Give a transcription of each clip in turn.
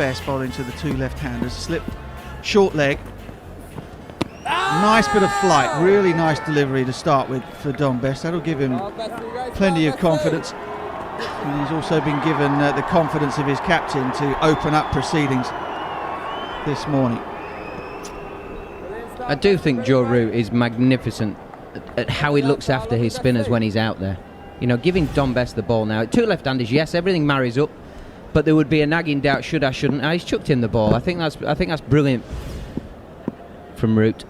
Bess bowling to the two left-handers. Slip, short leg. Nice bit of flight, really nice delivery to start with for Dom Bess. That'll give him plenty of confidence. And he's also been given the confidence of his captain to open up proceedings this morning. I do think Joe Root is magnificent at how he looks after his spinners when he's out there. You know, giving Dom Bess the ball now. Two left-handers, yes, everything marries up, but there would be a nagging doubt, should I, shouldn't I? He's chucked him the ball. I think that's brilliant from Root.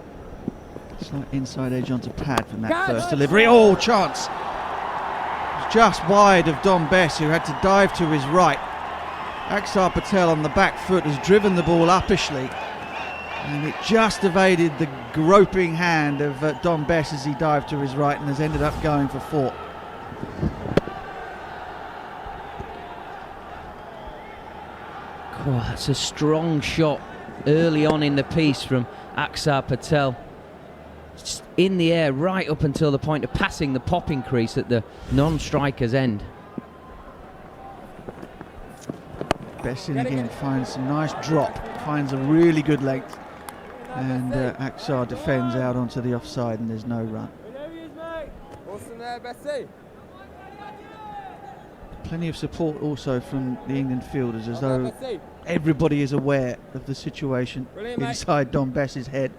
Slight inside edge onto pad from that first delivery. Oh, chance! It was just wide of Dom Bess, who had to dive to his right. Axar Patel on the back foot has driven the ball uppishly, and it just evaded the groping hand of Dom Bess as he dived to his right and has ended up going for 4. Oh, that's a strong shot early on in the piece from Axar Patel. Just in the air right up until the point of passing the popping crease at the non-striker's end. Bess in again, finds some nice drop, finds a really good length, and Axar defends out onto the offside and there's no run. Plenty of support also from the England fielders, as though everybody is aware of the situation inside Dom Bess's head.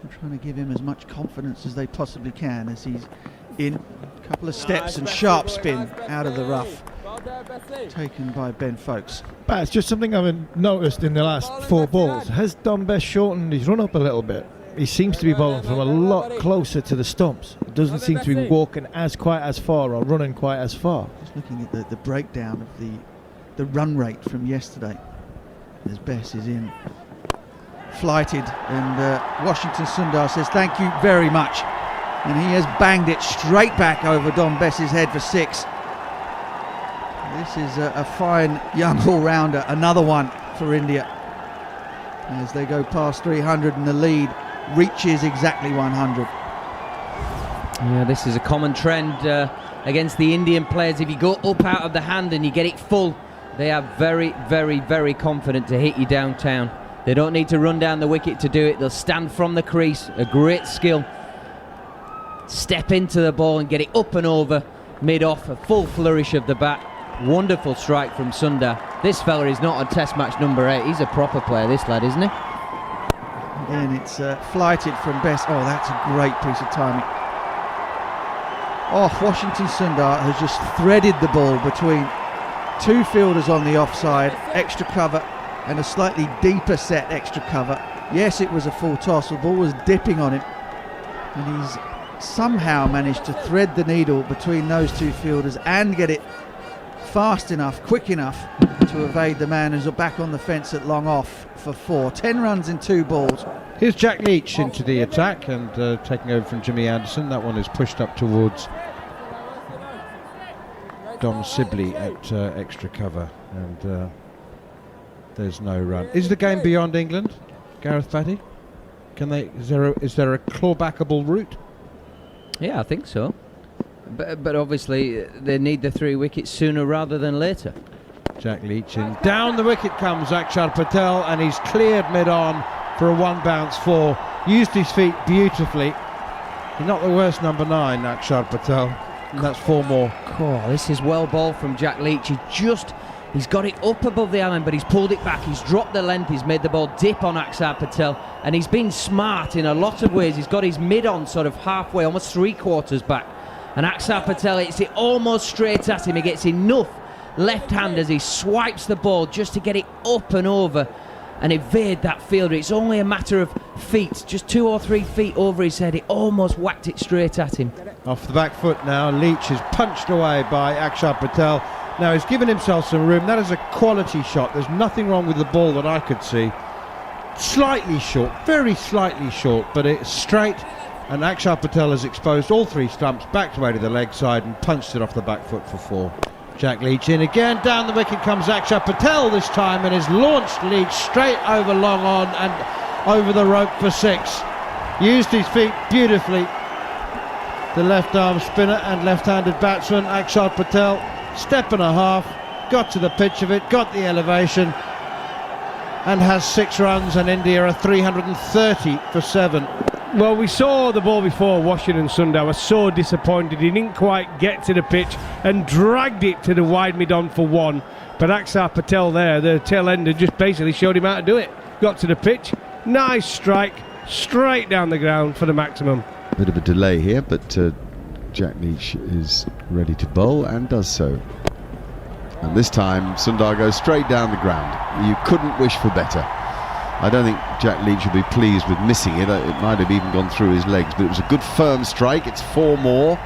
They're trying to give him as much confidence as they possibly can as he's in. A couple of steps and sharp spin out of the rough, taken by Ben Foakes. But it's just something I've noticed in the last 4 balls. Has Dom Bess shortened his run up a little bit? He seems to be bowling from a lot closer to the stumps. It doesn't seem to be walking quite as far or running quite as far. Just looking at the breakdown of the run rate from yesterday, as Bess is in. Flighted, and Washington Sundar says thank you very much, and he has banged it straight back over Dom Bess's head for 6. This is a fine young all-rounder, another one for India as they go past 300 and the lead reaches exactly 100. Yeah, this is a common trend against the Indian players. If you go up out of the hand and you get it full, they are very, very, very confident to hit you downtown. They don't need to run down the wicket to do it. They'll stand from the crease, a great skill. Step into the ball and get it up and over mid-off, a full flourish of the bat. Wonderful strike from Sundar. This fella is not on Test match number 8. He's a proper player, this lad, isn't he? Again, it's flighted from Bess. Oh, that's a great piece of timing. Oh, Washington Sundar has just threaded the ball between 2 fielders on the offside, extra cover, and a slightly deeper set extra cover. Yes, it was a full toss. The ball was dipping on him, and he's somehow managed to thread the needle between those 2 fielders and get it fast enough, quick enough to evade the man who's back on the fence at long off for 4. 10 runs in 2 balls. Here's Jack Leach into the attack and taking over from Jimmy Anderson. That one is pushed up towards Dom Sibley at extra cover, and there's no run. Is the game beyond England, Gareth Batty? Is there a clawbackable route? Yeah, I think so. But obviously they need the 3 wickets sooner rather than later. Jack Leach in. Down the wicket comes Axar Patel, and he's cleared mid-on for a 1-bounce 4. Used his feet beautifully. He's not the worst number 9, Axar Patel. And that's 4 more. Oh, this is well bowled from Jack Leach. He's got it up above the island, but he's pulled it back. He's dropped the length. He's made the ball dip on Axar Patel, and he's been smart in a lot of ways. He's got his mid-on sort of halfway, almost 3/4 back. And Axar Patel hits it almost straight at him. He gets enough left hand as he swipes the ball just to get it up and over and evade that fielder. It's only a matter of feet, just 2 or 3 feet over his head. It almost whacked it straight at him. Off the back foot now, Leach is punched away by Axar Patel. Now he's given himself some room. That is a quality shot. There's nothing wrong with the ball that I could see. Slightly short, very slightly short, but it's straight. And Axar Patel has exposed all 3 stumps, backed away to the leg side and punched it off the back foot for 4. Jack Leach in again. Down the wicket comes Axar Patel this time, and has launched Leach straight over long on and over the rope for 6. Used his feet beautifully. The left arm spinner and left-handed batsman Axar Patel, step and a half, got to the pitch of it, got the elevation, and has 6 runs, and India are 330 for 7. Well, we saw the ball before. Washington Sundar was so disappointed. He didn't quite get to the pitch and dragged it to the wide mid-on for 1. But Axar Patel there, the tail ender, just basically showed him how to do it. Got to the pitch, nice strike, straight down the ground for the maximum. Bit of a delay here, but Jack Leach is ready to bowl and does so. And this time Sundar goes straight down the ground. You couldn't wish for better. I don't think Jack Leach would be pleased with missing it. It might have even gone through his legs, but it was a good firm strike. It's 4 more,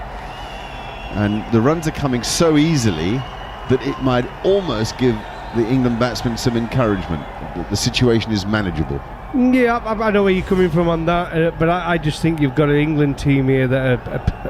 and the runs are coming so easily that it might almost give the England batsmen some encouragement. The situation is manageable. Yeah, I know where you're coming from on that, but I just think you've got an England team here that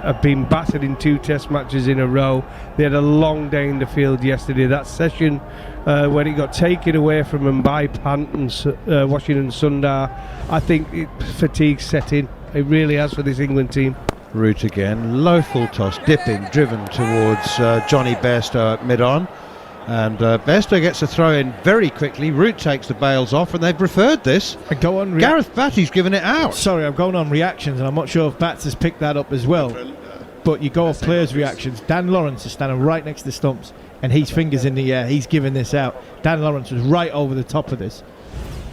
have been battered in 2 test matches in a row. They had a long day in the field yesterday. That session when it got taken away from them by Pant and Washington Sundar, I think fatigue set in. It really has for this England team. Root again, low full toss, dipping, driven towards Johnny Bairstow at mid-on. And Bairstow gets a throw in very quickly. Root takes the bails off, and they've preferred this. I go on Gareth Batty's given it out. Sorry, I'm going on reactions, and I'm not sure if Bats has picked that up as well. But you go off players' reactions. Dan Lawrence is standing right next to the stumps, and his fingers in the air. He's giving this out. Dan Lawrence was right over the top of this.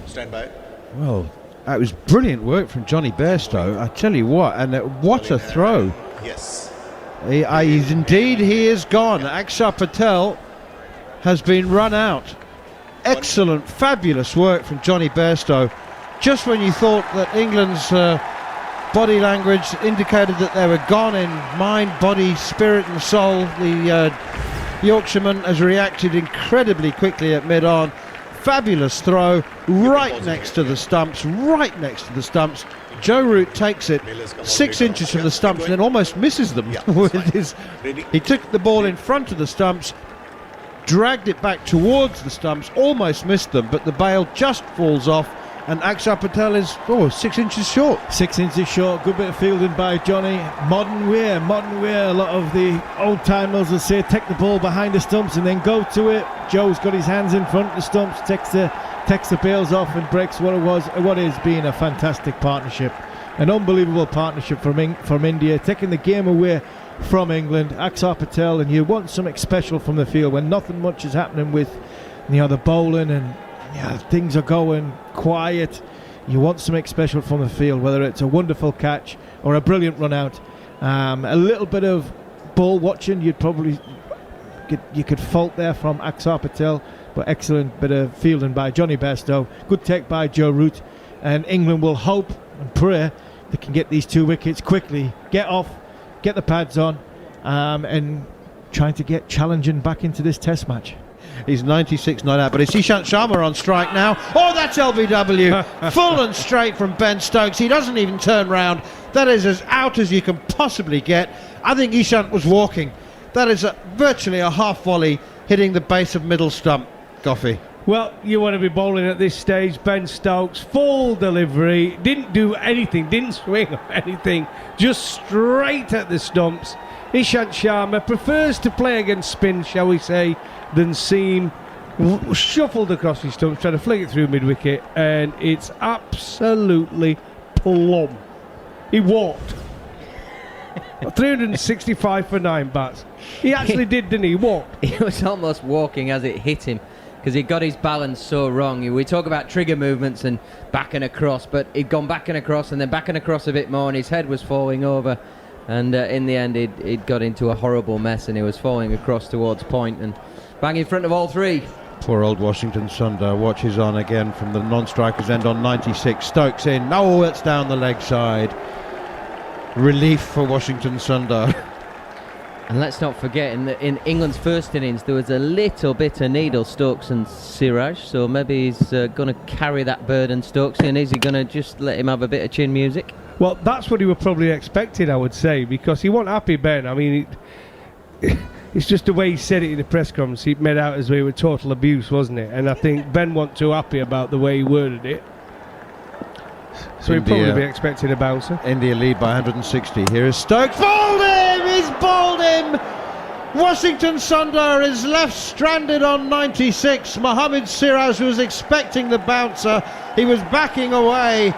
Stand by. Well, that was brilliant work from Johnny Bairstow. I tell you what, and what a throw. Yes. He is gone. Axar Patel has been run out. Excellent, fabulous work from Johnny Bairstow. Just when you thought that England's body language indicated that they were gone in mind, body, spirit and soul, the Yorkshireman has reacted incredibly quickly at mid-on. Fabulous throw, right next to the stumps, Joe Root takes it 6 inches from the stumps and then almost misses them. He took the ball in front of the stumps, dragged it back towards the stumps, almost missed them, but the bail just falls off, and Axar Patel is 6 inches short. 6 inches short, good bit of fielding by Johnny. Modern way. A lot of the old timers will say take the ball behind the stumps and then go to it. Joe's got his hands in front of the stumps, takes the bails off and breaks what is being a fantastic partnership. An unbelievable partnership from India, taking the game away from England. Axar Patel, and you want something special from the field when nothing much is happening with the bowling and things are going quiet. You want something special from the field, whether it's a wonderful catch or a brilliant run out. A little bit of ball watching you could fault there from Axar Patel, but excellent bit of fielding by Johnny Bairstow. Good take by Joe Root, and England will hope and pray they can get these 2 wickets quickly, get off, get the pads on, and trying to get challenging back into this test match. He's 96 not out, but it's Ishant Sharma on strike now. Oh, that's LBW. Full and straight from Ben Stokes. He doesn't even turn round. That is as out as you can possibly get. I think Ishant was walking. That is virtually a half volley hitting the base of middle stump. Goffey. Well, you want to be bowling at this stage. Ben Stokes, full delivery, didn't do anything, didn't swing or anything, just straight at the stumps. Ishant Sharma prefers to play against spin, shall we say, than seam. Shuffled across his stumps, trying to flick it through mid-wicket, and it's absolutely plumb. He walked. 365 for 9 bats. He actually did, didn't he? He walked. He was almost walking as it hit him, because he got his balance so wrong. We talk about trigger movements and backing across, but he'd gone backing across and then backing across a bit more, and his head was falling over, and in the end he'd got into a horrible mess, and he was falling across towards point and bang in front of all 3. Poor old Washington Sundar watches on again from the non-strikers end on 96. Stokes in. No, it's down the leg side. Relief for Washington Sundar. And let's not forget, in England's first innings, there was a little bit of needle, Stokes and Siraj, so maybe he's going to carry that burden, Stokes, and is he going to just let him have a bit of chin music? Well, that's what he was probably expecting, I would say, because he wasn't happy, Ben. I mean, it's just the way he said it in the press conference. He made out as though it was total abuse, wasn't it? And I think Ben wasn't too happy about the way he worded it. So he'd probably be expecting a bouncer. India lead by 160. Here is Stokes. Bowled him! He's bowled him! Washington Sundar is left stranded on 96. Mohamed Siraj was expecting the bouncer. He was backing away.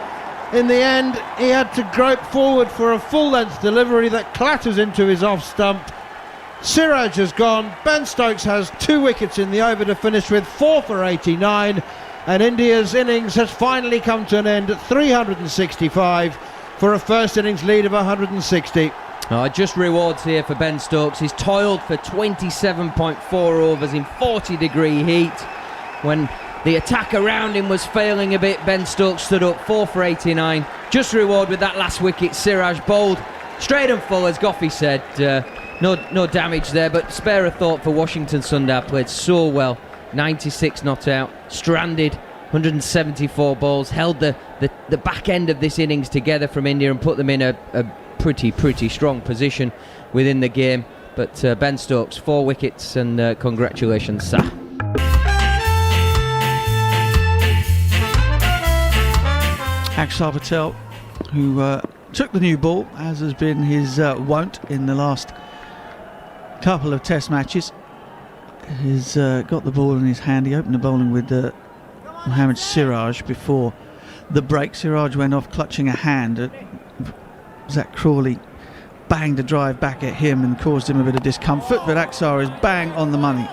In the end, he had to grope forward for a full-length delivery that clatters into his off stump. Siraj has gone. Ben Stokes has 2 wickets in the over to finish with, 4 for 89. And India's innings has finally come to an end at 365 for a first innings lead of 160. Just rewards here for Ben Stokes. He's toiled for 27.4 overs in 40-degree heat. When the attack around him was failing a bit, Ben Stokes stood up, 4 for 89. Just reward with that last wicket. Siraj bowled straight and full, as Goffey said. No damage there, but spare a thought for Washington Sundar. Played so well. 96 not out, stranded, 174 balls, held the back end of this innings together from India and put them in a pretty strong position within the game. But Ben Stokes, 4 wickets, and congratulations, sir. Akshar Patel, who took the new ball, as has been his wont in the last couple of test matches. He's got the ball in his hand. He opened the bowling with Mohamed Siraj before the break. Siraj went off clutching a hand. Zach Crawley banged a drive back at him and caused him a bit of discomfort, but Akshar is bang on the money.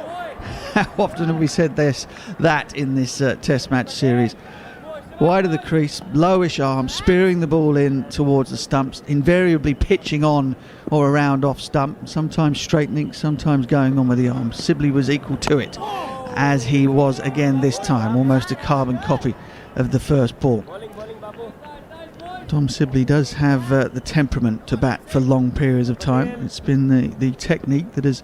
How often have we said that in this test match series? Wide of the crease, lowish arm, spearing the ball in towards the stumps, invariably pitching on or around off stump, sometimes straightening, sometimes going on with the arm. Sibley was equal to it, as he was again this time, almost a carbon copy of the first ball. Dom Sibley does have the temperament to bat for long periods of time. It's been the technique that has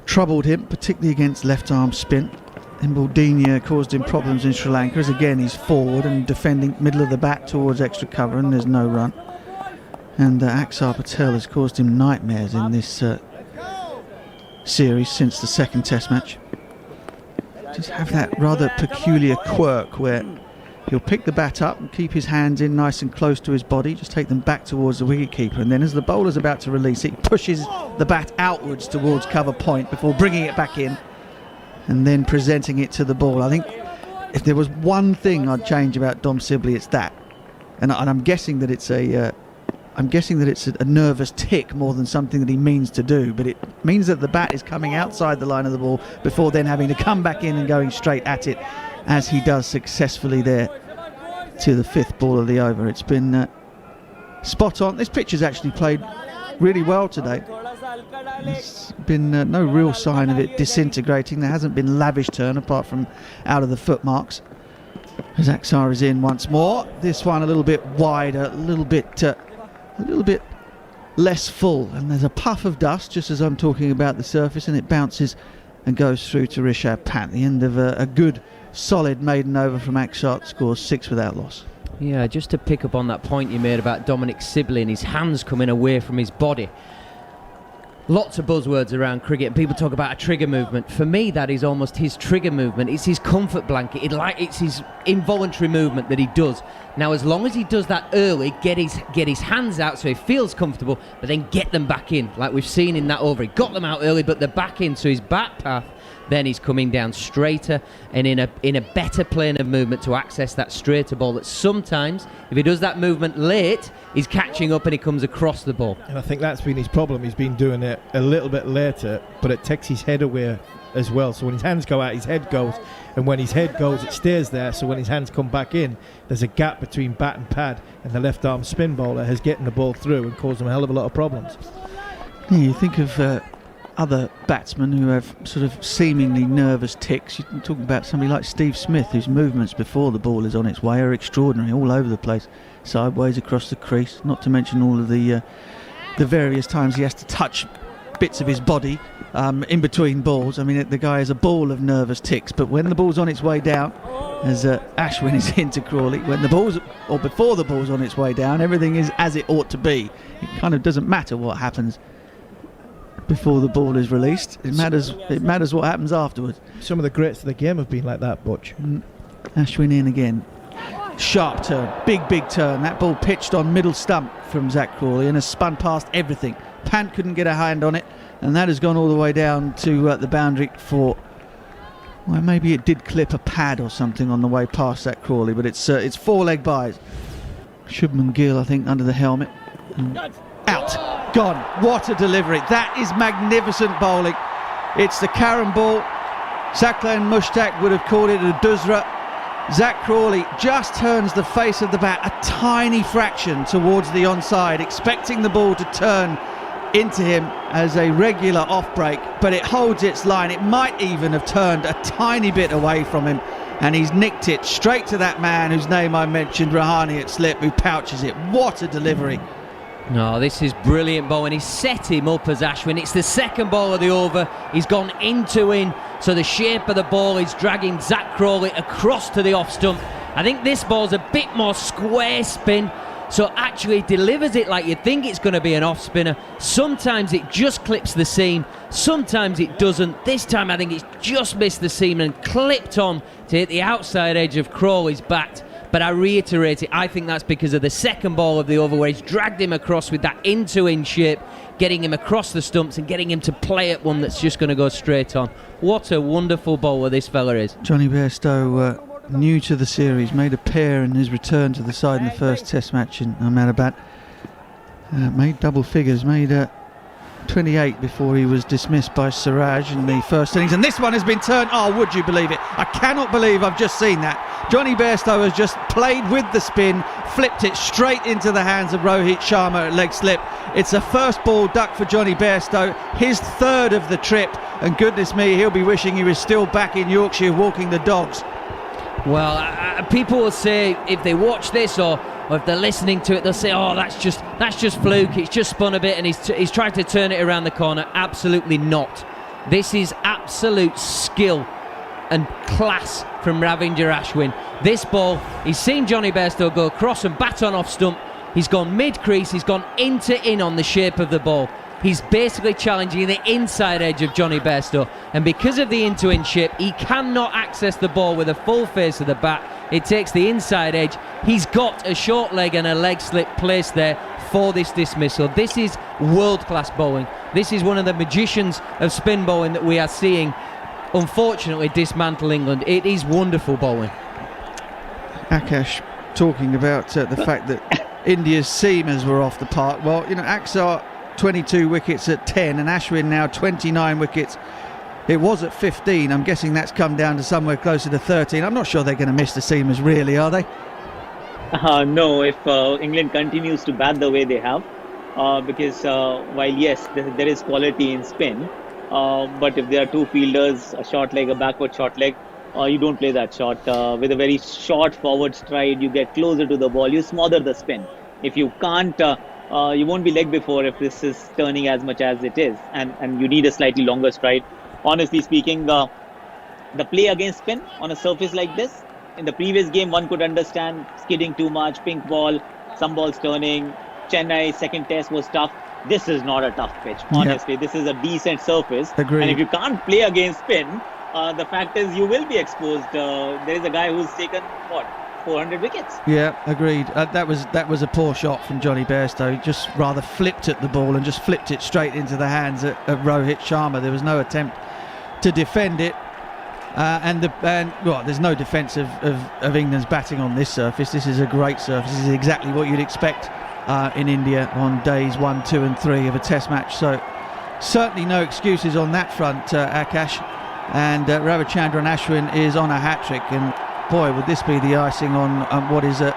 troubled him, particularly against left arm spin. Imbaldini caused him problems in Sri Lanka, as again he's forward and defending middle of the bat towards extra cover, and there's no run. And Akshar Patel has caused him nightmares in this series since the second test match. Just have that rather peculiar quirk where he'll pick the bat up and keep his hands in nice and close to his body, just take them back towards the wicketkeeper, and then as the bowler's about to release it, he pushes the bat outwards towards cover point before bringing it back in and then presenting it to the ball. I think if there was one thing I'd change about Dom Sibley, it's that. And I'm guessing that it's a nervous tick more than something that he means to do, but it means that the bat is coming outside the line of the ball before then having to come back in and going straight at it, as he does successfully there to the 5th ball of the over. It's been spot on. This pitch has actually played really well today. There's been no real sign of it disintegrating. There hasn't been lavish turn apart from out of the footmarks. As Akshar is in once more. This one a little bit wider, a little bit less full, and there's a puff of dust just as I'm talking about the surface, and it bounces and goes through to Rishabh Pant. The end of a good solid maiden over from Akshar, scores 6 without loss. Yeah, just to pick up on that point you made about Dominic Sibley and his hands coming away from his body. Lots of buzzwords around cricket, and people talk about a trigger movement. For me, that is almost his trigger movement. It's his comfort blanket. It's his involuntary movement that he does. Now, as long as he does that early, get his hands out so he feels comfortable, but then get them back in, like we've seen in that over. He got them out early, but they're back in, so his bat path then he's coming down straighter and in a better plane of movement to access that straighter ball that sometimes, if he does that movement late, he's catching up and he comes across the ball. And I think that's been his problem. He's been doing it a little bit later, but it takes his head away as well. So when his hands go out, his head goes, and when his head goes, it stays there. So when his hands come back in, there's a gap between bat and pad, and the left arm spin bowler has getting the ball through and caused him a hell of a lot of problems. Yeah, you think of other batsmen who have sort of seemingly nervous ticks. You're talking about somebody like Steve Smith, whose movements before the ball is on its way are extraordinary, all over the place, sideways across the crease, not to mention all of the various times he has to touch bits of his body in between balls. I mean, the guy is a ball of nervous ticks, but when the ball's on its way down, as Ashwin is into Crawley, when the ball's, or before the ball's on its way down, everything is as it ought to be. It kind of doesn't matter what happens before the ball is released. It matters what happens afterwards. Some of the greats of the game have been like that, Butch. Ashwin in again. Sharp turn, big turn. That ball pitched on middle stump from Zach Crawley and has spun past everything. Pant couldn't get a hand on it, and that has gone all the way down to the boundary for. Well, maybe it did clip a pad or something on the way past that Crawley, but it's 4-leg byes. Shubman Gill, I think, under the helmet. Out. Gone. What a delivery. That is magnificent bowling. It's the Karen ball. Saqlain Mushtaq would have called it a Duzra. Zak Crawley just turns the face of the bat a tiny fraction towards the onside, expecting the ball to turn into him as a regular off break, but it holds its line. It might even have turned a tiny bit away from him, and he's nicked it straight to that man whose name I mentioned, Rahane at slip, who pouches it. What a delivery. No, this is brilliant bowling. He's set him up as Ashwin. It's the second ball of the over. He's gone in, so the shape of the ball is dragging Zak Crawley across to the off stump. I think this ball's a bit more square spin, so actually it delivers it like you think it's going to be an off spinner. Sometimes it just clips the seam, sometimes it doesn't. This time I think it's just missed the seam and clipped on to hit the outside edge of Crawley's bat. But I reiterate it, I think that's because of the second ball of the over, where he's dragged him across with that in shape, getting him across the stumps and getting him to play at one that's just going to go straight on. What a wonderful bowler this fella is. Jonny Bairstow, new to the series, made a pair in his return to the side in the first Test match in Ahmedabad. Made double figures, made 28 before he was dismissed by Siraj in the first innings, and this one has been turned. Oh, would you believe it? I cannot believe I've just seen that. Jonny Bairstow has just played with the spin, flipped it straight into the hands of Rohit Sharma at leg slip. It's a first ball duck for Jonny Bairstow, his third of the trip, and goodness me, he'll be wishing he was still back in Yorkshire walking the dogs. Well, people will say, if they watch this or if they're listening to it, they'll say, oh, that's just fluke, it's just spun a bit and he's tried to turn it around the corner. Absolutely not. This is absolute skill and class from Ravindra Ashwin. This ball, he's seen Jonny Bairstow go across and bat on off stump. He's gone mid-crease, he's gone in on the shape of the ball. He's basically challenging the inside edge of Jonny Bairstow, and because of the in shape, he cannot access the ball with a full face of the bat. It takes the inside edge. He's got a short leg and a leg slip placed there for this dismissal. This is world-class bowling. This is one of the magicians of spin bowling that we are seeing, unfortunately, dismantle England. It is wonderful bowling. Akash talking about the fact that India's seamers were off the park. Well, you know, Axar 22 wickets at 10 and Ashwin now 29 wickets. It was at 15. I'm guessing that's come down to somewhere closer to 13. I'm not sure they're going to miss the seamers, really, are they? No, if England continues to bat the way they have, because while yes, there is quality in spin, but if there are two fielders, a short leg, a backward short leg, you don't play that shot. With a very short forward stride, you get closer to the ball, you smother the spin. If you can't, you won't be leg before if this is turning as much as it is, and you need a slightly longer stride. Honestly speaking, the play against spin on a surface like this, in the previous game one could understand skidding too much, pink ball, some balls turning. Chennai second test was tough. This is not a tough pitch, honestly. This is a decent surface. Agreed. And if you can't play against spin, the fact is you will be exposed. There is a guy who's taken, 400 wickets. Yeah, agreed. That was a poor shot from Jonny Bairstow. He just rather flipped at the ball and just flipped it straight into the hands of Rohit Sharma. There was no attempt to defend it. There's no defence of England's batting on this surface. This is a great surface. This is exactly what you'd expect in India on days 1, 2 and 3 of a test match. So certainly no excuses on that front, Akash. And Ravichandran Ashwin is on a hat-trick, and boy, would this be the icing on what is a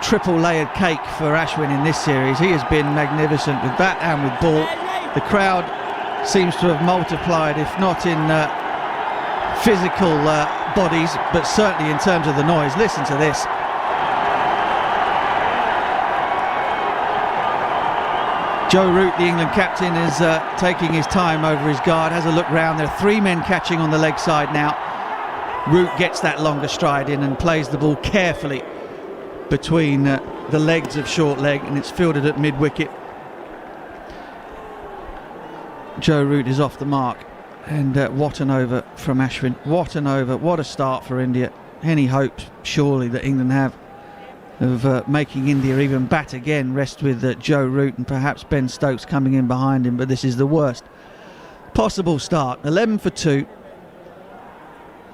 triple layered cake for Ashwin in this series. He has been magnificent with bat and with ball. The crowd seems to have multiplied, if not in physical bodies, but certainly in terms of the noise. Listen to this. Joe Root, the England captain, is taking his time over his guard, has a look round. There are 3 men catching on the leg side now. Root gets that longer stride in and plays the ball carefully between the legs of short leg, and it's fielded at mid-wicket. Joe Root is off the mark, and what an over from Ashwin. What an over, what a start for India. Any hopes, surely, that England have of making India even bat again rest with Joe Root and perhaps Ben Stokes coming in behind him, but this is the worst possible start. 11 for 2.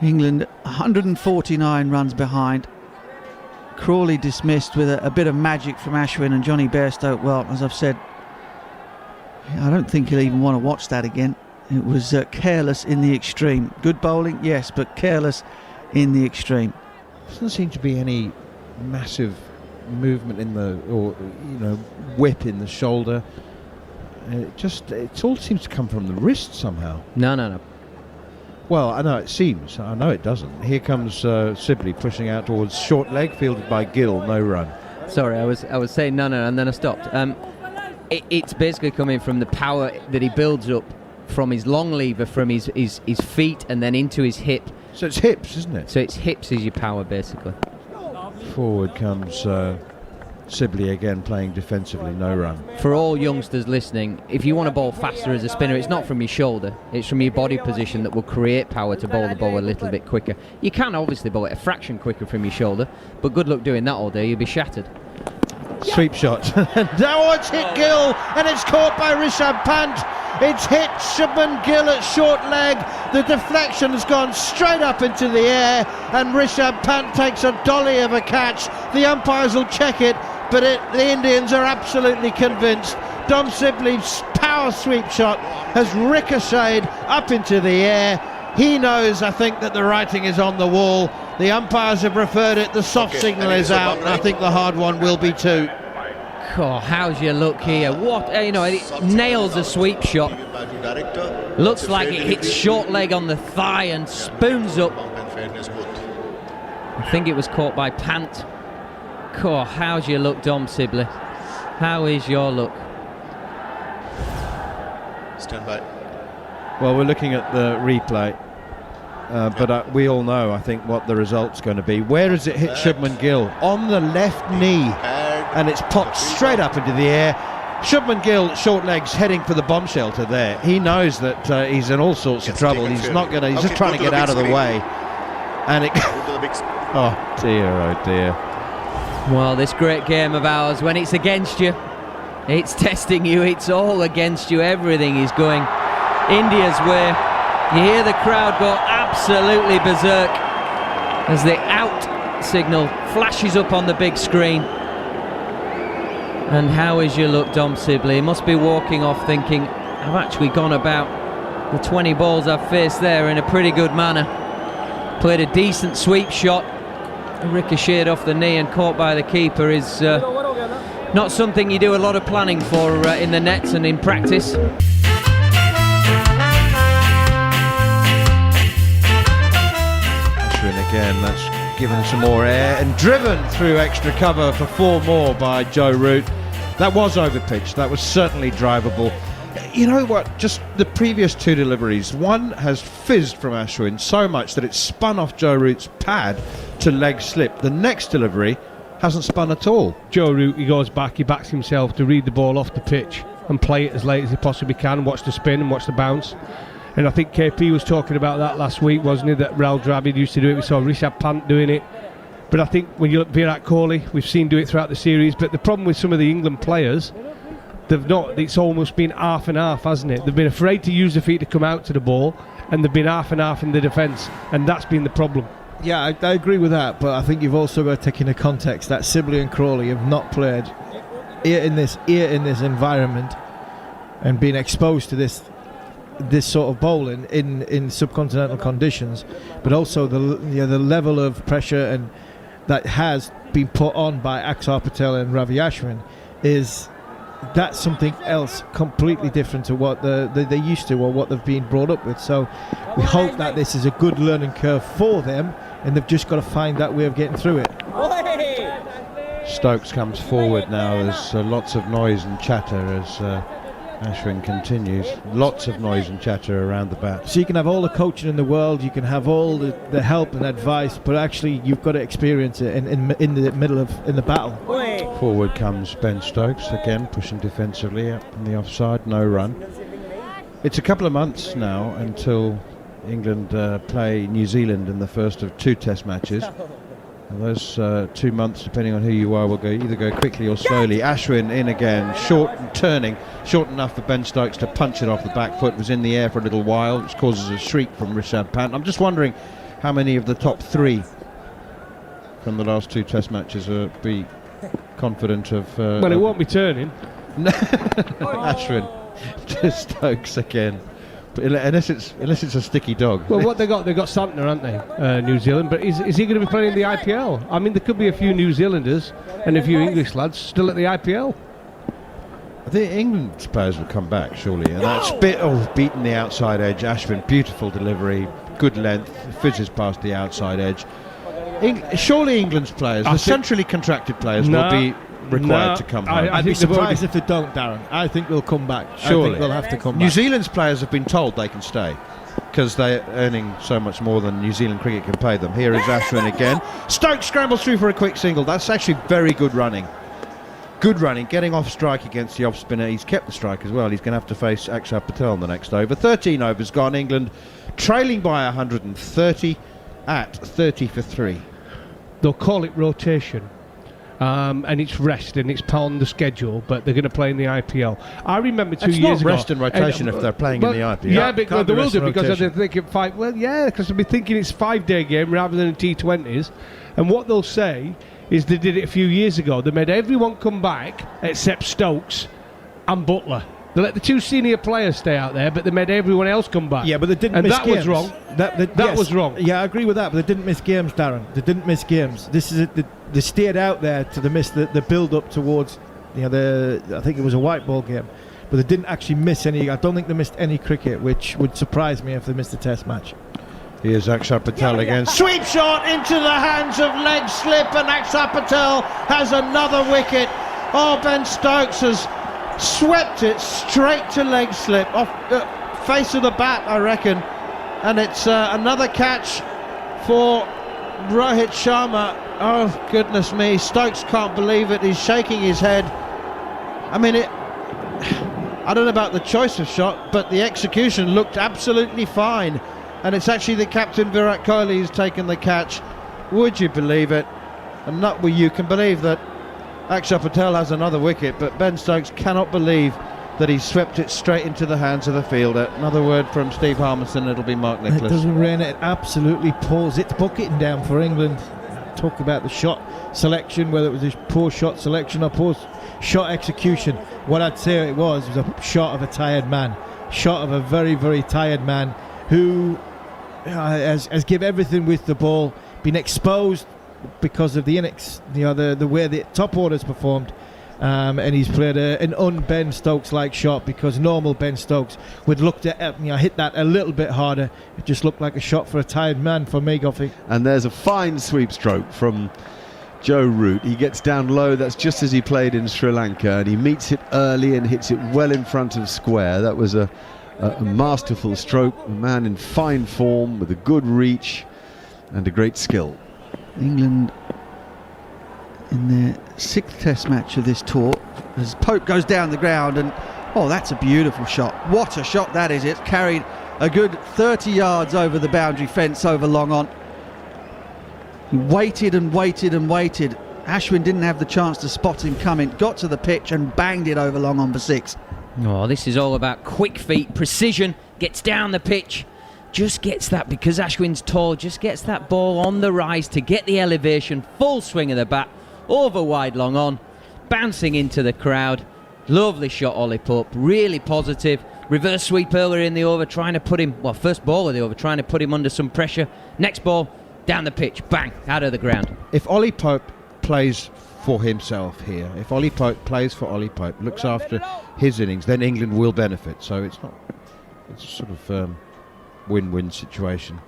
England 149 runs behind. Crawley dismissed with a bit of magic from Ashwin, and Johnny Bairstow, well, as I've said, I don't think he'll even want to watch that again. It was careless in the extreme. Good bowling, yes, but careless in the extreme. Doesn't seem to be any massive movement in the, or whip in the shoulder. It all seems to come from the wrist somehow. No. Well, I know it seems. I know it doesn't. Here comes Sibley pushing out towards short leg, fielded by Gill. No run. Sorry, I was saying no, and then I stopped. It's basically coming from the power that he builds up from his long lever, from his feet, and then into his hip. So it's hips, isn't it? So it's hips is your power, basically. Forward comes Sibley again, playing defensively. No run. For all youngsters listening, if you want to bowl faster as a spinner, it's not from your shoulder, it's from your body position that will create power to bowl the ball a little bit quicker. You can obviously bowl it a fraction quicker from your shoulder, but good luck doing that all day, you'll be shattered. Sweep shot. Now it's hit Gill, and it's caught by Rishabh Pant. It's hit Shubman Gill at short leg. The deflection has gone straight up into the air, and Rishabh Pant takes a dolly of a catch. The umpires will check it, but the Indians are absolutely convinced. Dom Sibley's power sweep shot has ricocheted up into the air. He knows, I think, that the writing is on the wall. The umpires have referred it. The soft signal is out, and I think the hard one will be too. Oh, how's your look here? What, it nails a sweep shot. Looks like it hits short leg on the thigh and spoons up. I think it was caught by Pant. Oh, how's your look, Dom Sibley? How is your look? Stand by. Well, we're looking at the replay, but we all know, I think, what the result's going to be. Where has it hit Shubman Gill? On the left knee, and it's popped straight up into the air. Shubman Gill, short legs, heading for the bomb shelter there. He knows that he's in all sorts of trouble. He's not going to. He's just trying to get out of the way. And it. Oh dear. Well, this great game of ours, when it's against you, it's testing you. It's all against you. Everything is going India's way. You hear the crowd go absolutely berserk as the out signal flashes up on the big screen. And how is your look, Dom Sibley? He must be walking off thinking, I've actually gone about the 20 balls I've faced there in a pretty good manner. Played a decent sweep shot, ricocheted off the knee and caught by the keeper is not something you do a lot of planning for in the nets and in practice. Again, that's given some more air and driven through extra cover for 4 more by Joe Root. That was overpitched. That was certainly drivable. You know what? Just the previous 2 deliveries, one has fizzed from Ashwin so much that it spun off Joe Root's pad to leg slip. The next delivery hasn't spun at all. Joe Root, he goes back, he backs himself to read the ball off the pitch and play it as late as he possibly can, watch the spin and watch the bounce. And I think KP was talking about that last week, wasn't he? That Rahul Dravid used to do it. We saw Rishabh Pant doing it. But I think when you look at Virat Kohli, we've seen do it throughout the series. But the problem with some of the England players, they've not. It's almost been half and half, hasn't it? They've been afraid to use their feet to come out to the ball, and they've been half and half in the defence, and that's been the problem. Yeah, I agree with that. But I think you've also got to take into context that Sibley and Crawley have not played here in this environment and been exposed to this sort of bowling in subcontinental conditions, but also the level of pressure and that has been put on by Axar Patel and Ravi Ashwin that's something else completely different to what they're used to or what they've been brought up with. So we hope that this is a good learning curve for them, and they've just got to find that way of getting through it. Stokes comes forward now. There's lots of noise and chatter as Ashwin continues. Lots of noise and chatter around the bat. So you can have all the coaching in the world, you can have all the help and advice, but actually you've got to experience it in the middle of the battle. Forward comes Ben Stokes again, pushing defensively up in the offside. No run. It's a couple of months now until England play New Zealand in the first of 2 test matches. And those 2 months, depending on who you are, will either go quickly or slowly. Ashwin in again, short and turning, short enough for Ben Stokes to punch it off the back foot. Was in the air for a little while, which causes a shriek from Rishabh Pant. I'm just wondering how many of the top 3 from the last 2 Test matches be confident of. Well, it won't be turning. Ashwin to Stokes again. But unless it's a sticky dog. Well, what they got Santner, aren't they? New Zealand. But is he going to be playing in the IPL? I mean, there could be a few New Zealanders and a few English lads still at the IPL. I think England's players will come back, surely. And that's beaten the outside edge. Ashwin, beautiful delivery, good length, fizzes past the outside edge. Surely England's players, the centrally contracted players, will be required to come home. I'd be surprised if they don't, Darren. I think they'll come back. Surely. I think they'll have to come back. New Zealand's players have been told they can stay because they're earning so much more than New Zealand cricket can pay them. Here is Ashwin again. Stokes scrambles through for a quick single. That's actually very good running. Good running, getting off strike against the off spinner. He's kept the strike as well. He's going to have to face Akshar Patel in the next over. 13 overs gone. England trailing by 130 at 30 for 3. They'll call it rotation. And it's rest and it's on the schedule, but they're going to play in the IPL. I remember 2 years ago. It's not rest and rotation if they're playing in the IPL. Yeah, but they will do because rotation. they're thinking five. Well, yeah, because they'll be thinking it's 5-day game rather than T20s. And what they'll say is they did it a few years ago. They made everyone come back except Stokes and Butler. They let the 2 senior players stay out there, but they made everyone else come back. Yeah, but they didn't and miss that games. was wrong. That was wrong. Yeah, I agree with that, but they didn't miss games, Darren. They didn't miss games. This is they steered out there to miss the build up towards I think it was a white ball game, but they didn't actually miss any. I don't think they missed any cricket, which would surprise me if they missed a Test match. Here's Akshar Patel again. Sweep shot into the hands of leg slip, and Akshar Patel has another wicket. Oh, Ben Stokes has swept it straight to leg slip off the face of the bat, I reckon, and it's another catch for Rohit Sharma. Oh goodness me, Stokes can't believe it. He's shaking his head. I mean, I don't know about the choice of shot, but the execution looked absolutely fine, and it's actually the captain Virat Kohli who's taken the catch. Would you believe it? And not where you can believe that Akshar Patel has another wicket, but Ben Stokes cannot believe that he swept it straight into the hands of the fielder. Another word from Steve Harmison, it'll be Mark Nicholas. It doesn't rain, it absolutely pours its bucketing down for England. Talk about the shot selection, whether it was a poor shot selection or poor shot execution. What I'd say it was a shot of a tired man. Shot of a very, very tired man who has given everything with the ball, been exposed because of the way the top orders performed, and he's played an un-Ben Stokes-like shot, because normal Ben Stokes would look to hit that a little bit harder. It just looked like a shot for a tired man for me, Goffey. And there's a fine sweep stroke from Joe Root. He gets down low, that's just as he played in Sri Lanka, and he meets it early and hits it well in front of square. That was a masterful stroke, a man in fine form with a good reach and a great skill. England in their 6th Test match of this tour, as Pope goes down the ground, and that's a beautiful shot. What a shot that is. It's carried a good 30 yards over the boundary fence over long on. He waited and waited and waited. Ashwin didn't have the chance to spot him coming, got to the pitch and banged it over long on for 6. Oh, this is all about quick feet, precision, gets down the pitch, just gets that, because Ashwin's tall, just gets that ball on the rise to get the elevation, full swing of the bat, over wide long on, bouncing into the crowd. Lovely shot, Ollie Pope, really positive. Reverse sweep earlier in the over, trying to put him, first ball of the over, trying to put him under some pressure. Next ball, down the pitch, bang, out of the ground. If Ollie Pope plays for himself here, if Ollie Pope plays for Ollie Pope, looks after his innings, then England will benefit. So it's a sort of win-win situation.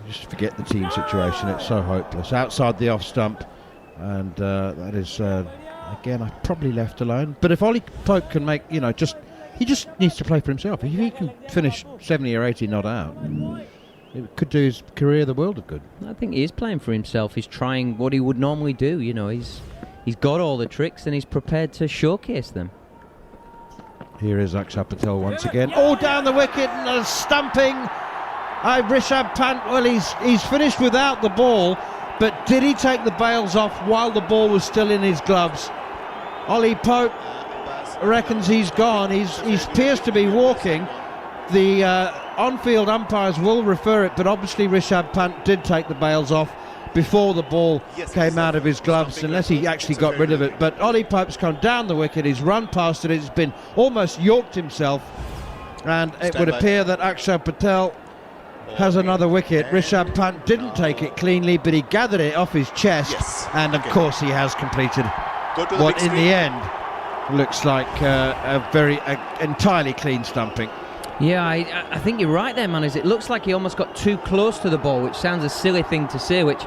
Just forget the team situation, it's so hopeless. Outside the off stump, and that is again, I probably left alone. But if Ollie Pope can make, he just needs to play for himself. If he can finish 70 or 80 not out, it could do his career the world of good. I think he is playing for himself. He's trying what he would normally do. He's got all the tricks and he's prepared to showcase them. Here is Akshar Patel once again. Oh, down the wicket and a stumping. Rishabh Pant, well, he's finished without the ball, but did he take the bails off while the ball was still in his gloves? Ollie Pope reckons he's gone. He appears to be walking. The on-field umpires will refer it, but obviously Rishabh Pant did take the bails off before the ball came out of his gloves, unless he actually got rid of it. But Ollie Pope's come down the wicket, he's run past it, he's been almost yorked himself, and it would appear that Akshar Patel has another wicket. Rishabh Pant didn't take it cleanly, but he gathered it off his chest, and of course he has completed what in the end looks like a very entirely clean stumping. Yeah, I think you're right there, man. It looks like he almost got too close to the ball, which sounds a silly thing to say, which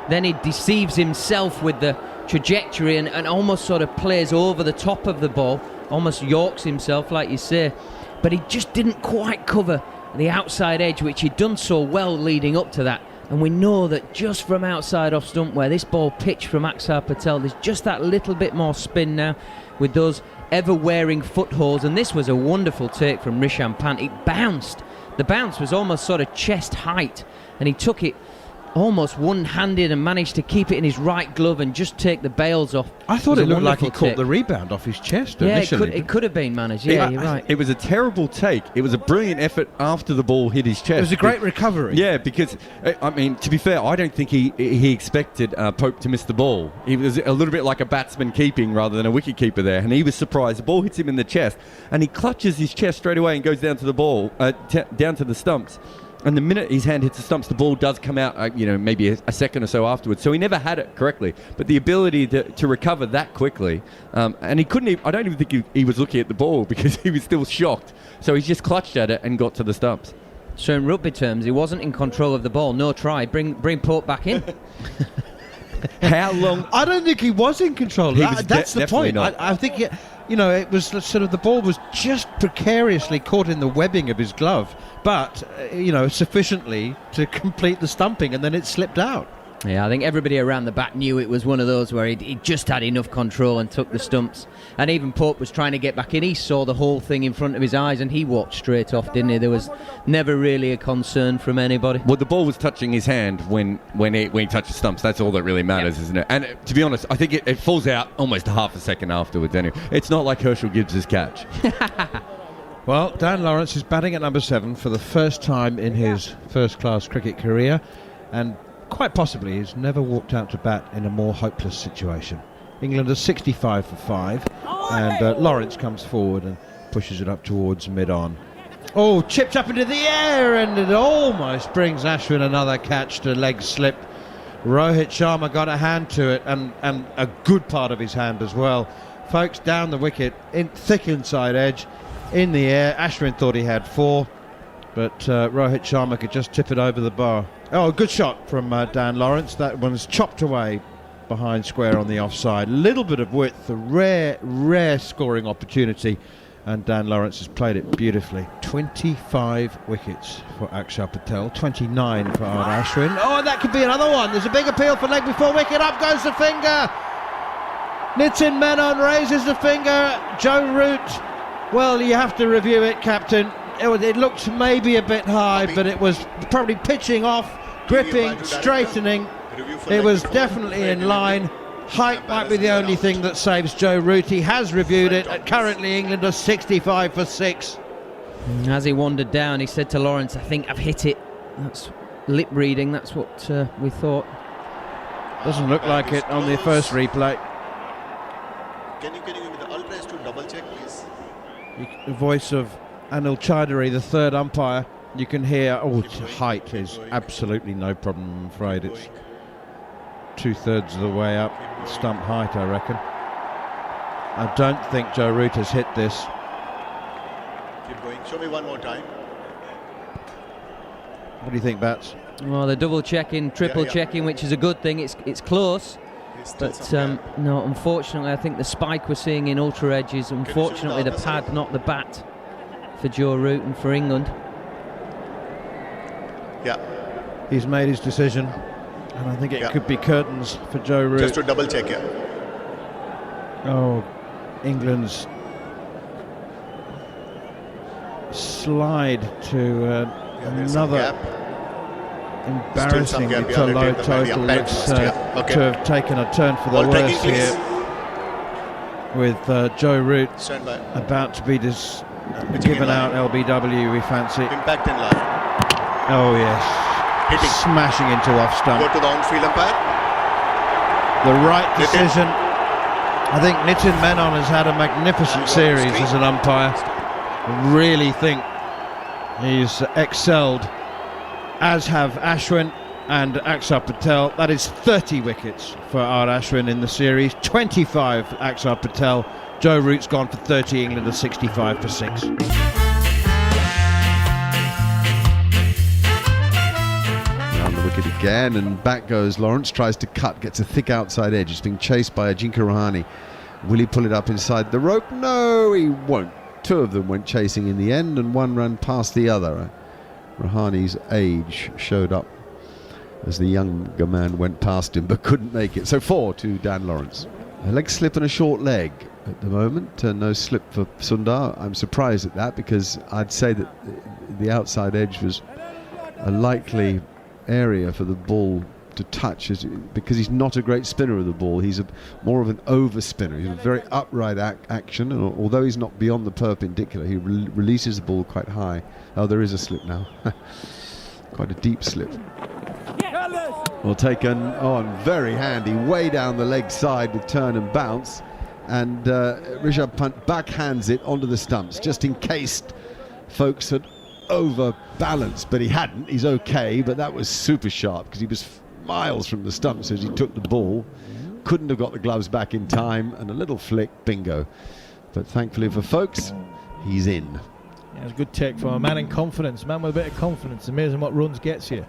then he deceives himself with the trajectory and almost sort of plays over the top of the ball, almost yorks himself, like you say. But he just didn't quite cover the outside edge, which he'd done so well leading up to that. And we know that just from outside off stump where this ball pitched from Akshar Patel, there's just that little bit more spin now with those ever-wearing footholds. And this was a wonderful take from Rishabh Pant. It bounced. The bounce was almost sort of chest height, and he took it almost one-handed and managed to keep it in his right glove and just take the bails off. I thought it looked like he caught take. the rebound off his chest Yeah, initially. it could have been managed. Yeah, you're right. It was a terrible take. It was a brilliant effort after the ball hit his chest. It was a great recovery. Yeah, because, I mean, to be fair, I don't think he expected Pope to miss the ball. He was a little bit like a batsman keeping rather than a wicket keeper there, and he was surprised. The ball hits him in the chest, and he clutches his chest straight away and goes down to the ball, down to the stumps. And the minute his hand hits the stumps, the ball does come out, maybe a second or so afterwards. So he never had it correctly. But the ability to recover that quickly, and he couldn't even, I don't even think he was looking at the ball because he was still shocked. So he just clutched at it and got to the stumps. So in rugby terms, he wasn't in control of the ball. No try. Bring Pope back in. How long? I don't think he was in control. That's the point. Not. I think, it was sort of the ball was just precariously caught in the webbing of his glove, but, sufficiently to complete the stumping, and then it slipped out. Yeah, I think everybody around the bat knew it was one of those where he just had enough control and took the stumps. And even Pope was trying to get back in. He saw the whole thing in front of his eyes and he walked straight off, didn't he? There was never really a concern from anybody. Well, the ball was touching his hand when he touched the stumps. That's all that really matters, isn't it? And to be honest, I think it falls out almost a half a second afterwards anyway. It's not like Herschel Gibbs' catch. Well, Dan Lawrence is batting at number 7 for the first time in his first-class cricket career, and quite possibly he's never walked out to bat in a more hopeless situation. England are 65 for 5, and Lawrence comes forward and pushes it up towards mid-on. Oh, chipped up into the air, and it almost brings Ashwin another catch to leg slip. Rohit Sharma got a hand to it, and a good part of his hand as well. Folks, down the wicket, thick inside edge, in the air. Ashwin thought he had 4, but Rohit Sharma could just tip it over the bar. Oh, good shot from Dan Lawrence. That one's chopped away behind square on the offside. Little bit of width, a rare scoring opportunity, and Dan Lawrence has played it beautifully. 25 wickets for Akshar Patel, 29 for Ard Ashwin. Oh, and that could be another one. There's a big appeal for leg before wicket. Up goes the finger. Nitin Menon raises the finger. Joe Root, well, you have to review it, Captain. It looked maybe a bit high, but it was probably pitching off, gripping, straightening. It was definitely in line. Height might be the only thing that saves Joe Root. He has reviewed it. Currently, England are 65 for 6. As he wandered down, he said to Lawrence, I think I've hit it. That's lip reading, that's what we thought. Doesn't look like it on the first replay. Can you give me the ultras to double check, please? The voice of Anil Chaudhary, the third umpire. You can hear, height is absolutely no problem, I'm afraid. It's 2/3 of the way up, stump height, I reckon. I don't think Joe Root has hit this. Keep going. Show me one more time. What do you think, Bats? Well, they're double checking, triple checking, which is a good thing. It's close. But no, unfortunately, I think the spike we're seeing in ultra edge is unfortunately the pad, not the bat, for Joe Root and for England. Yeah. He's made his decision, and I think it could be curtains for Joe Root. Just to double check, Oh, England's slide to another embarrassing gap to a behind low it, the total. umpire Looks first, yeah. Okay. to have taken a turn for the Ball taking, worse please. here, with Joe Root Stand by. about to be Pitching given in out line. LBW, we fancy. Impact in line. Oh yes, Hitting. smashing into off stump. Go to the on-field umpire. The right Nitin. decision. I think Nitin Menon has had a magnificent series as an umpire. I really think he's excelled, as have Ashwin and Axar Patel. That is 30 wickets for R. Ashwin in the series, 25 Axar Patel. Joe Root's gone for 30, England are 65 for 6. Round the wicket again, and back goes Lawrence, tries to cut, gets a thick outside edge. It's being chased by Ajinkya Rahane. Will he pull it up inside the rope? No, he won't. Two of them went chasing in the end, and one ran past the other. Rahane's age showed up as the younger man went past him, but couldn't make it. So 4 to Dan Lawrence. A leg slip and a short leg at the moment. No slip for Sundar. I'm surprised at that, because I'd say that the outside edge was a likely area for the ball to touch, because he's not a great spinner of the ball. He's more of an over spinner. He's a very upright action, and although he's not beyond the perpendicular, he releases the ball quite high. Oh, there is a slip now. Quite a deep slip. Well taken on, very handy, way down the leg side with turn and bounce, and Rishabh Pant backhands it onto the stumps, just in case folks had overbalanced, but he hadn't. He's okay, but that was super sharp, because he was miles from the stumps as he took the ball. Couldn't have got the gloves back in time, and a little flick, bingo. But thankfully for folks, he's in. Yeah, it's a good take from a man in confidence, man with a bit of confidence. Amazing what runs gets you.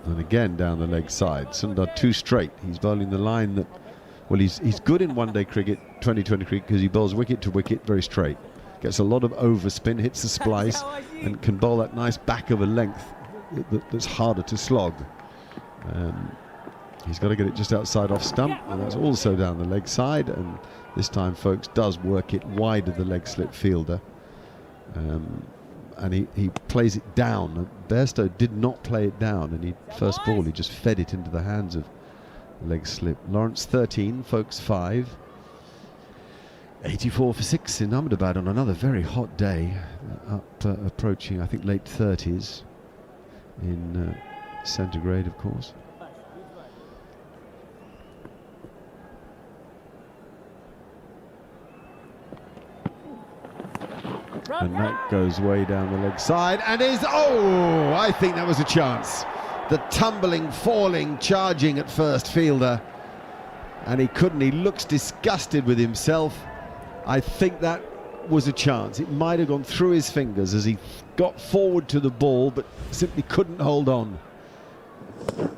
And again down the leg side, Sundar 2 straight. He's bowling the line that, well, he's good in one-day cricket, 2020 cricket, because he bowls wicket to wicket very straight. Gets a lot of overspin, hits the splice, and can bowl that nice back of a length that's harder to slog. He's got to get it just outside off stump, and that's also down the leg side, and this time folks does work it wide of the leg slip fielder, and he plays it down. Bairstow did not play it down, and first ball he just fed it into the hands of leg slip. Lawrence 13, folks 5. 84 for 6 in Ahmedabad on another very hot day, approaching I think late 30s in centigrade, of course. And that goes way down the leg side and is, oh, I think that was a chance. The tumbling, falling, charging at first fielder, and he couldn't. He looks disgusted with himself. I think that was a chance. It might have gone through his fingers as he got forward to the ball, but simply couldn't hold on.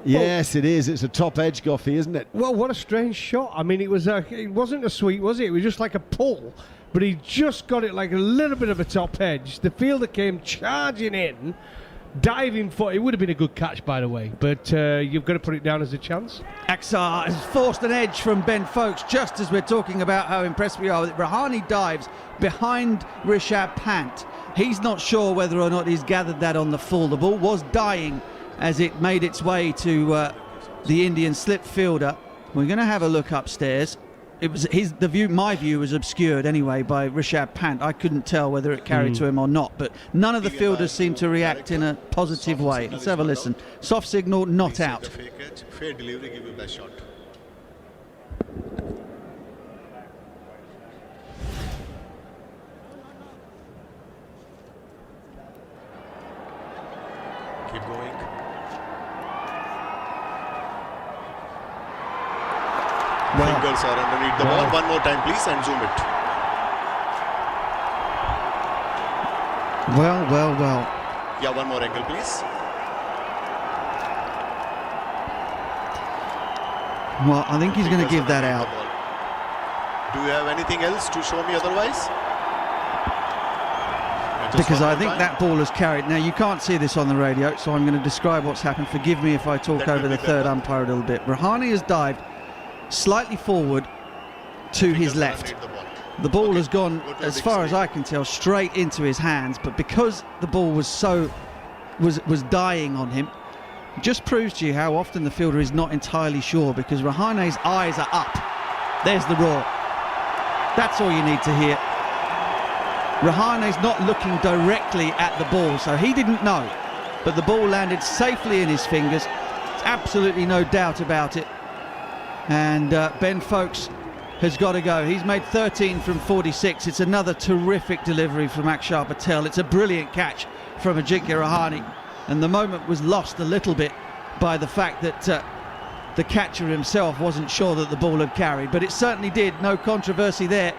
Yes, it is. It's a top edge, Goffey, isn't it? Well, what a strange shot. I mean, it wasn't a sweep, was it? It was just like a pull, but he just got it like a little bit of a top edge. The fielder came charging in, diving for it. Would have been a good catch, by the way, but you've got to put it down as a chance. Axar has forced an edge from Ben Foakes, just as we're talking about how impressed we are with it. Rahane dives behind Rishabh Pant. He's not sure whether or not he's gathered that on the full. The ball was dying as it made its way to the Indian slip fielder. We're going to have a look upstairs. It was my view was obscured anyway by Rishabh Pant. I couldn't tell whether it carried to him or not, but none of the fielders seemed to react in a positive way. Let's have a listen. Soft signal, not out. Fair delivery, give you best shot. Keep going. Fingers are underneath the ball. One more time, please, and zoom it. Well. Yeah, one more angle, please. Well, I think he's going to give that out. Do you have anything else to show me otherwise? Because I think that ball has carried. Now, you can't see this on the radio, so I'm going to describe what's happened. Forgive me if I talk over the third umpire a little bit. Rahane has dived slightly forward to his left. The ball has gone, as far as I can tell, straight into his hands, but because the ball was so was dying on him. Just proves to you how often the fielder is not entirely sure, because Rahane's eyes are up. There's the roar. That's all you need to hear. Rahane's not looking directly at the ball, so he didn't know. But the ball landed safely in his fingers. There's absolutely no doubt about it. And Ben Foakes has got to go. He's made 13 from 46. It's another terrific delivery from Akshar Patel. It's a brilliant catch from Ajinkya Rahane. And the moment was lost a little bit by the fact that the catcher himself wasn't sure that the ball had carried. But it certainly did. No controversy there.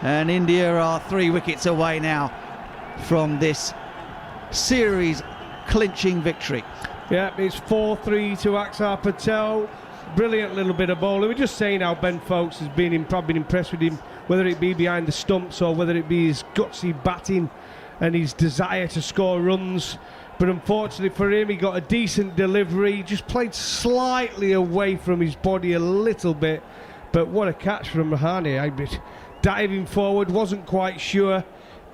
And India are 3 wickets away now from this series clinching victory. Yeah, it's 4-3 to Akshar Patel. Brilliant little bit of bowling. We're just saying how Ben Foakes has been probably impressed with him, whether it be behind the stumps or whether it be his gutsy batting and his desire to score runs. But unfortunately for him, he got a decent delivery, just played slightly away from his body a little bit. But what a catch from Rahane. Diving forward, wasn't quite sure,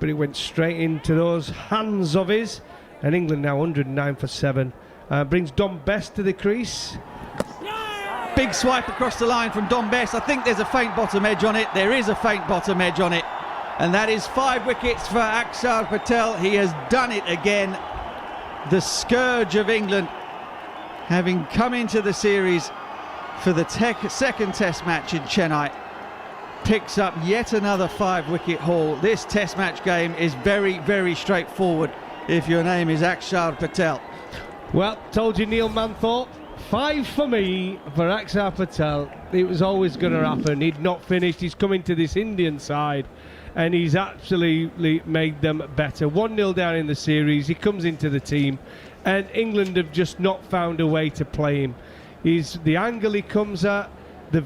but it went straight into those hands of his. And England now 109 for 7. Brings Dom Best to the crease. Big swipe across the line from Dom Best. I think there's a faint bottom edge on it. There is a faint bottom edge on it. And that is 5 wickets for Akshar Patel. He has done it again. The scourge of England, having come into the series for the second test match in Chennai, picks up yet another 5-wicket haul. This test match game is very, very straightforward if your name is Akshar Patel. Well, told you, Neil Manthorpe. 5 for me for Akshar Patel. It was always going to happen. He'd not finished. He's coming to this Indian side and he's absolutely made them better. 1-0 down in the series. He comes into the team and England have just not found a way to play him. He's the angle he comes at, the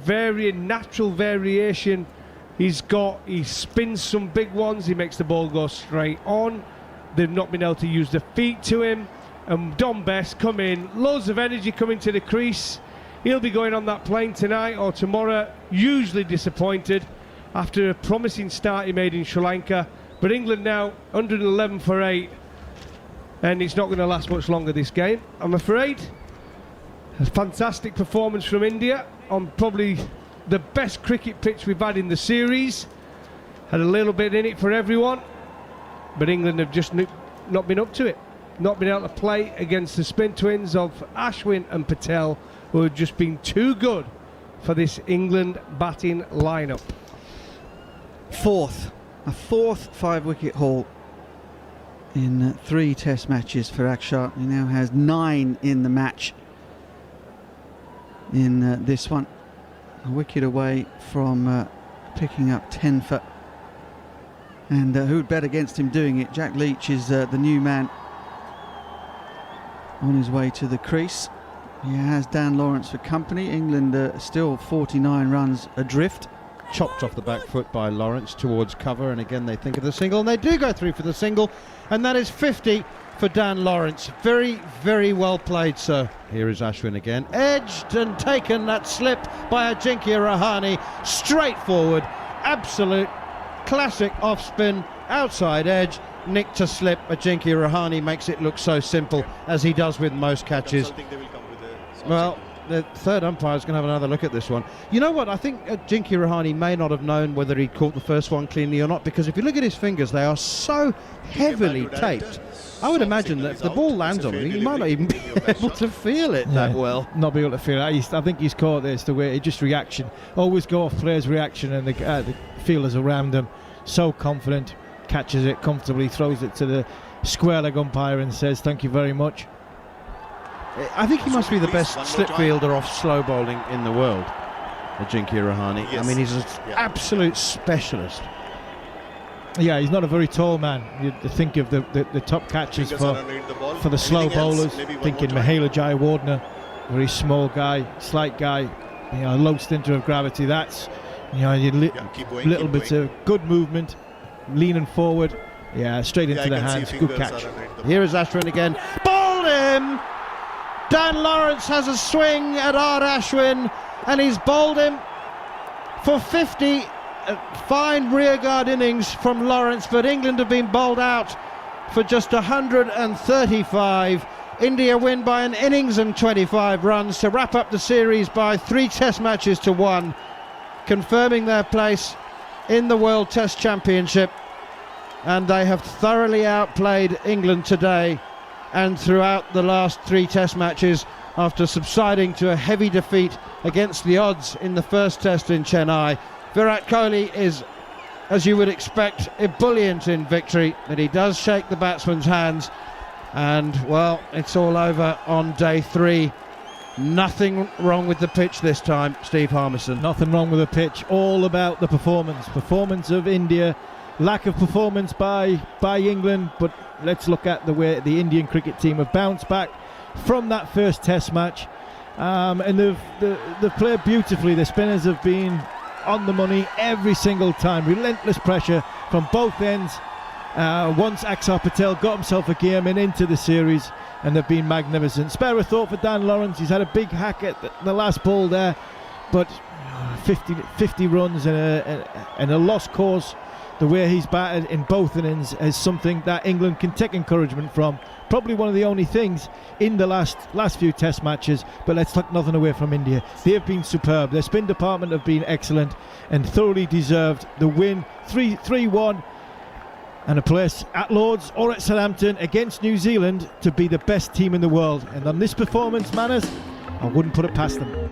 natural variation he's got. He spins some big ones. He makes the ball go straight on. They've not been able to use the feet to him. And Dom Best come in, loads of energy coming to the crease. He'll be going on that plane tonight or tomorrow, usually disappointed after a promising start he made in Sri Lanka. But England now 111 for 8, and it's not going to last much longer, this game, I'm afraid. A fantastic performance from India on probably the best cricket pitch we've had in the series. Had a little bit in it for everyone, but England have just not been up to it. Not been able to play against the spin twins of Ashwin and Patel, who have just been too good for this England batting lineup. A fourth 5-wicket haul in 3 test matches for Akshar. He now has 9 in the match in this one. A wicket away from picking up 10 for. And who'd bet against him doing it? Jack Leach is the new man on his way to the crease. He has Dan Lawrence for company. England still 49 runs adrift. Chopped off the back foot by Lawrence towards cover, and again they think of the single, and they do go through for the single, and that is 50 for Dan Lawrence. Very, very well played, sir. Here is Ashwin again, edged and taken, that slip by Ajinkya Rahane, straight forward, absolute classic off spin, outside edge, nick to slip. Ajinkya Rahane makes it look so simple, as he does with most catches. Well, the third umpire is going to have another look at this one. You know what? I think Ajinkya Rahane may not have known whether he'd caught the first one cleanly or not, because if you look at his fingers, they are so heavily taped. I would imagine that if the ball lands on him, he might not even be able to feel it that well. Not be able to feel it. I think he's caught this the way, just reaction. Always go off players' reaction, and the fielders around him. So confident, catches it comfortably, throws it to the square leg umpire and says thank you very much. I think he must be the best slip fielder off slow bowling in the world, Ajinkya Rahane. Yes. I mean, he's an absolute specialist. Yeah, he's not a very tall man. You think of the top catchers for the slow bowlers, thinking Mahela Jayawardene, very small guy, slight guy, low centre of gravity. That's little bit of good movement, leaning forward, straight into the hands, good catch. Here is Ashwin again, bowled him. Dan Lawrence has a swing at R. Ashwin, and he's bowled him for 50. Fine rearguard innings from Lawrence, but England have been bowled out for just 135. India win by an innings and 25 runs to wrap up the series by 3 Test matches to 1, confirming their place in the World Test Championship. And they have thoroughly outplayed England today and throughout the last 3 Test matches, after subsiding to a heavy defeat against the odds in the first Test in Chennai. Virat Kohli is, as you would expect, ebullient in victory, but he does shake the batsman's hands. And, well, it's all over on day 3. Nothing wrong with the pitch this time, Steve Harmison. Nothing wrong with the pitch, all about the performance of India. Lack of performance by England, but let's look at the way the Indian cricket team have bounced back from that first Test match, and they've played beautifully. The spinners have been on the money every single time, relentless pressure from both ends. Once Axar Patel got himself a game and into the series, and they've been magnificent. Spare a thought for Dan Lawrence. He's had a big hack at the last ball there, but 50 runs and a lost cause. The way he's batted in both innings is something that England can take encouragement from. Probably one of the only things in the last few Test matches, but let's take nothing away from India. They have been superb. Their spin department have been excellent and thoroughly deserved the win. 3-1 and a place at Lord's or at Southampton against New Zealand to be the best team in the world. And on this performance, Manners, I wouldn't put it past them.